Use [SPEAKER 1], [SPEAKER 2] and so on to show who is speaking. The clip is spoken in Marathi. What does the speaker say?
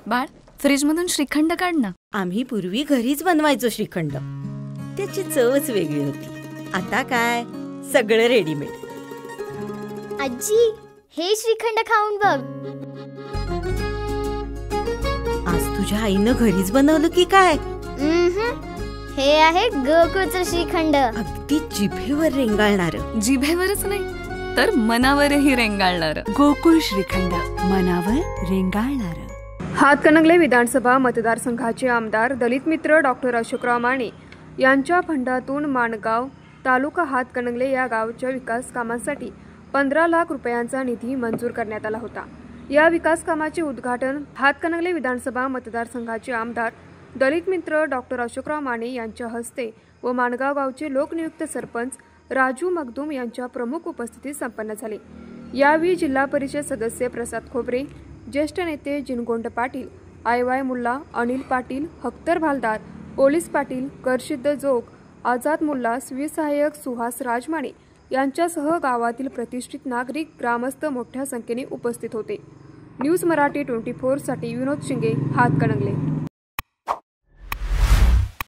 [SPEAKER 1] बाळ, फ्रीजमधून श्रीखंड काढ ना.
[SPEAKER 2] आम्ही पूर्वी घरीच बनवायचो श्रीखंड. त्याची चवच वेगळी होती. आता काय सगळं रेडीमेड.
[SPEAKER 3] आजी, हे श्रीखंड खाऊन बघ.
[SPEAKER 2] आज तुझ्या आईनं घरीच बनवलं की काय?
[SPEAKER 3] हे आहे गोकुळचं श्रीखंड.
[SPEAKER 2] अगदी जिभेवर रेंगाळणार.
[SPEAKER 1] जिभेवरच नाही तर मनावरही रेंगाळणार.
[SPEAKER 4] गोकुळ श्रीखंड, मनावर रेंगाळणार.
[SPEAKER 5] हातकणंगले विधानसभा मतदारसंघाचे आमदार दलित मित्र डॉक्टर अशोकराव माने यांच्या फंडातून माणगाव तालुका हातकणंगले या गावच्या विकास कामांसाठी 15 लाख रुपयांचा निधी मंजूर करण्यात आला होता. या विकास कामाचे उद्घाटन हातकणंगले विधानसभा मतदारसंघाचे आमदार दलित मित्र डॉक्टर अशोकराव माने यांच्या हस्ते व माणगाव गावचे लोकनियुक्त सरपंच राजू मगदूम यांच्या प्रमुख उपस्थितीत संपन्न झाले. यावेळी जिल्हा परिषद सदस्य प्रसाद खोबरे, ज्येष्ठ नेते जिनगोंड पाटील, आय मुल्ला, अनिल पाटील, हक्तर भालदार, पोलीस पाटील, करशिद्द जोग, आझाद मुल्ला, स्वीसहाय्यक सुहास राजमाने यांच्यासह गावातील प्रतिष्ठित नागरिक, ग्रामस्थ मोठ्या संख्येने उपस्थित होते. न्यूज मराठी 24 साठी विनोद शिंगे, हातकणंगले.